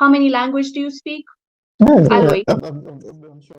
How many languages do you speak? No, I'll wait. I'm sure.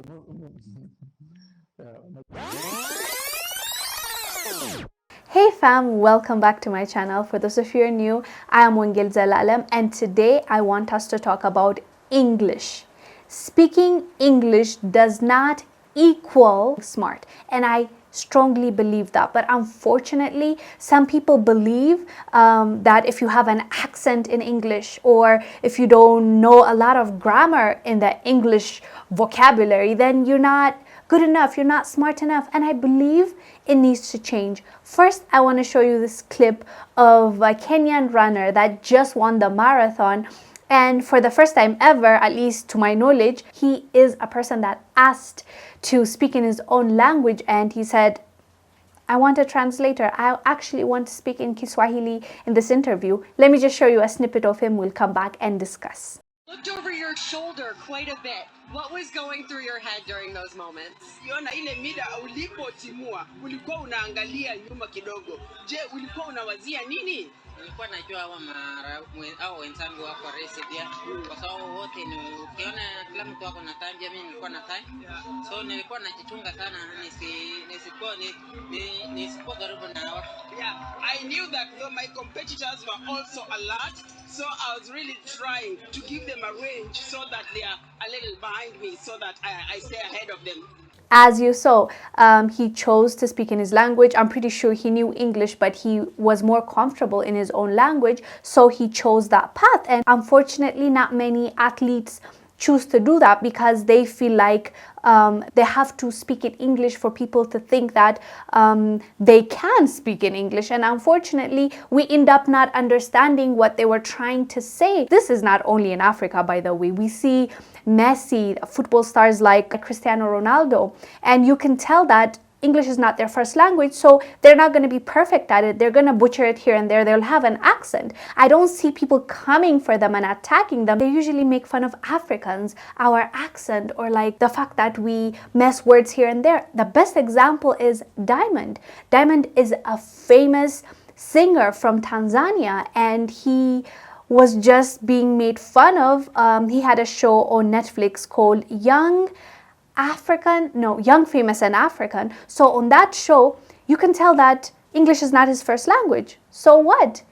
Hey fam, welcome back to my channel. For those of you who are new, I am Wongel Zelalem, and today I want us to talk about English. Speaking English does not equal smart, and I strongly believe that. But unfortunately, some people believe that if you have an accent in English, or if you don't know a lot of grammar in the English vocabulary, then you're not good enough, you're not smart enough. And I believe it needs to change. First, I want to show you this clip of a Kenyan runner that just won the marathon. And for the first time ever, at least to my knowledge, he is a person that asked to speak in his own language, and he said, I want a translator. I actually want to speak in Kiswahili in this interview. Let me just show you a snippet of him. We'll come back and discuss. Looked over your shoulder quite a bit. What was going through your head during those moments? Siona ile mida ulipotimua, ulikuwa unaangalia nyuma kidogo. Je, ulikuwa unawazia nini? Nilikuwa najua hao wenzangu wako race pia, kwa sababu wote ni ukiona kila mtu wako na time, mimi nilikuwa na time. So nilikuwa najichunga sana nisikuwa karibu na wao. Yeah, I knew that though my competitors were also alert, so I was really trying to give them a range so that they are a little behind me, so that I stay ahead of them. As you saw, he chose to speak in his language. I'm pretty sure he knew English, but he was more comfortable in his own language, so he chose that path. And unfortunately, not many athletes choose to do that because they feel like they have to speak in English for people to think that they can speak in English. And unfortunately, we end up not understanding what they were trying to say. This is not only in Africa, by the way. We see Messi, football stars like Cristiano Ronaldo, and you can tell that English is not their first language, so they're not going to be perfect at it. They're going to butcher it here and there. They'll have an accent. I don't see people coming for them and attacking them. They usually make fun of Africans, our accent, or like the fact that we mess words here and there. The best example is Diamond. Diamond is a famous singer from Tanzania, and he was just being made fun of. He had a show on Netflix called Young, Famous and African. So on that show, you can tell that English is not his first language. So what?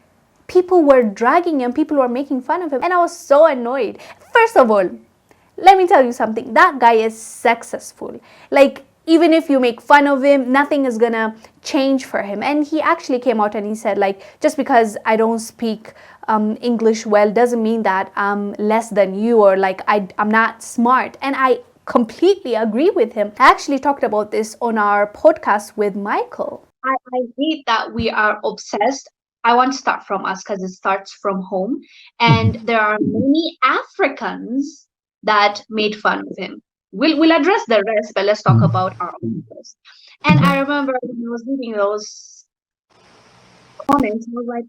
People were dragging him, people were making fun of him, and I was so annoyed. First of all, let me tell you something. That guy is successful. Like, even if you make fun of him, nothing is gonna change for him. And he actually came out and he said, like, just because I don't speak English well doesn't mean that I'm less than you, or like I'm not smart. And I completely agree with him. I actually talked about this on our podcast with Michael. I hate that we are obsessed. I want to start from us because it starts from home. And there are many Africans that made fun of him. We'll address the rest, but let's talk about our own first. And I remember when I was reading those comments, I was like,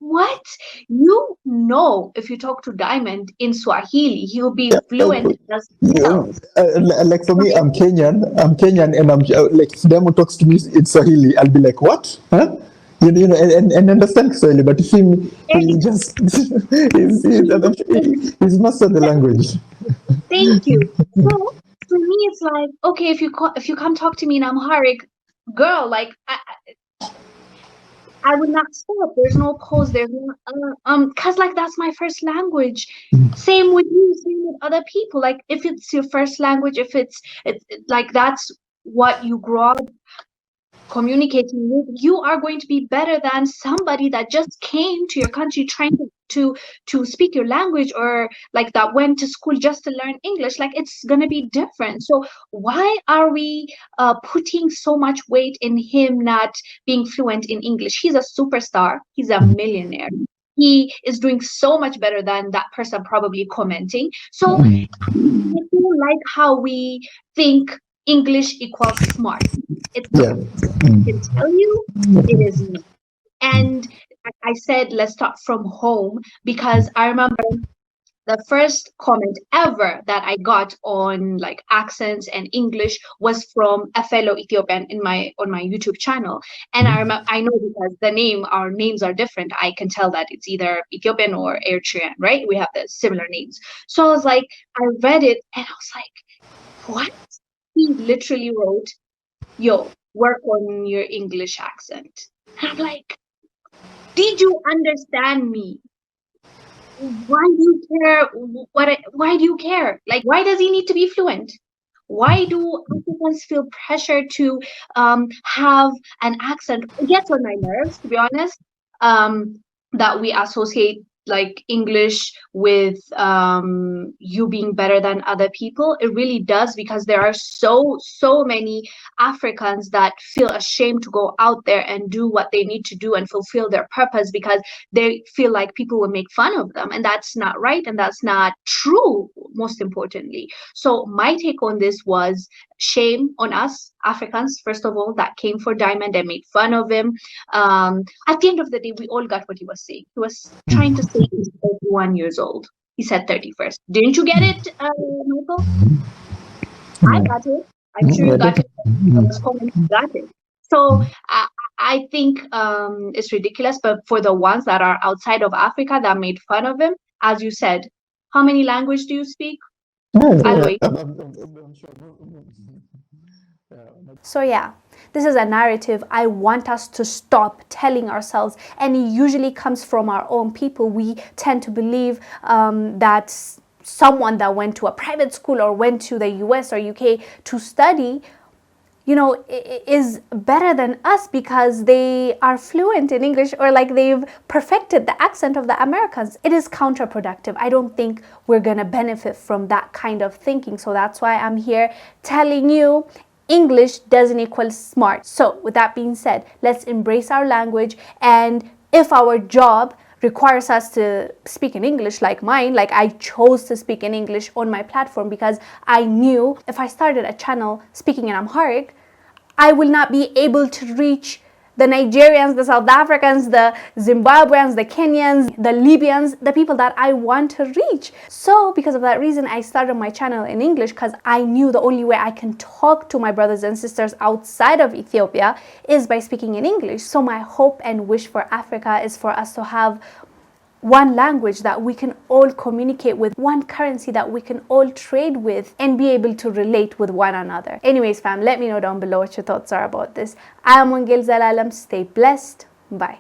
what? You know, if you talk to Diamond in Swahili, he'll be fluent as well. Like for me, I'm Kenyan, and I'm like, if Diamond talks to me in Swahili, I'll be like, what? Huh? You know, and understand Swahili, but if he just he's mastered the language. Thank you. So for me, it's like, okay, if you come talk to me in Amharic, girl, like I would not stop. There's no pause. There's no cause like that's my first language. Same with you. Same with other people. Like if it's your first language, if it's like that's what you grow up communicating with, you are going to be better than somebody that just came to your country trying to speak your language, or like that went to school just to learn English. Like it's gonna be different. So why are we putting so much weight in him not being fluent in English? He's a superstar. He's a millionaire. He is doing so much better than that person probably commenting. So I feel like how we think English equals smart. It's not. I can tell you it is not. And I said, let's start from home, because I remember the first comment ever that I got on like accents and English was from a fellow Ethiopian on my YouTube channel. And I know because our names are different. I can tell that it's either Ethiopian or Eritrean, right? We have the similar names. So I was like, I read it and I was like, what? He literally wrote, yo, work on your English accent. And I'm like, did you understand me? Why do you care? Why do you care? Like, why does he need to be fluent? Why do Africans feel pressure to have an accent? It gets on my nerves, to be honest, that we associate like English with you being better than other people. It really does, because there are so many Africans that feel ashamed to go out there and do what they need to do and fulfill their purpose because they feel like people will make fun of them, and that's not right and that's not true, most importantly. So my take on this was shame on us Africans, first of all, that came for Diamond and made fun of him. At the end of the day, we all got what he was saying. He was trying to say he's 31 years old. He said 31st. Didn't you get it, Michael? I got it. I'm sure you got it. Got it. So I think it's ridiculous, but for the ones that are outside of Africa that made fun of him, as you said, how many languages do you speak? I'll wait. So yeah, this is a narrative I want us to stop telling ourselves, and it usually comes from our own people. We tend to believe that someone that went to a private school or went to the US or UK to study, you know, is better than us because they are fluent in English or like they've perfected the accent of the Americans. It is counterproductive. I don't think we're gonna benefit from that kind of thinking. So that's why I'm here telling you English doesn't equal smart. So with that being said, let's embrace our language, and if our job requires us to speak in English like mine, like I chose to speak in English on my platform because I knew if I started a channel speaking in Amharic, I will not be able to reach the Nigerians, the South Africans, the Zimbabweans, the Kenyans, the Libyans, the people that I want to reach. So because of that reason, I started my channel in English because I knew the only way I can talk to my brothers and sisters outside of Ethiopia is by speaking in English. So my hope and wish for Africa is for us to have one language that we can all communicate with, one currency that we can all trade with and be able to relate with one another. Anyways, fam, let me know down below what your thoughts are about this. I am Wongel Zelalem. Stay blessed. Bye.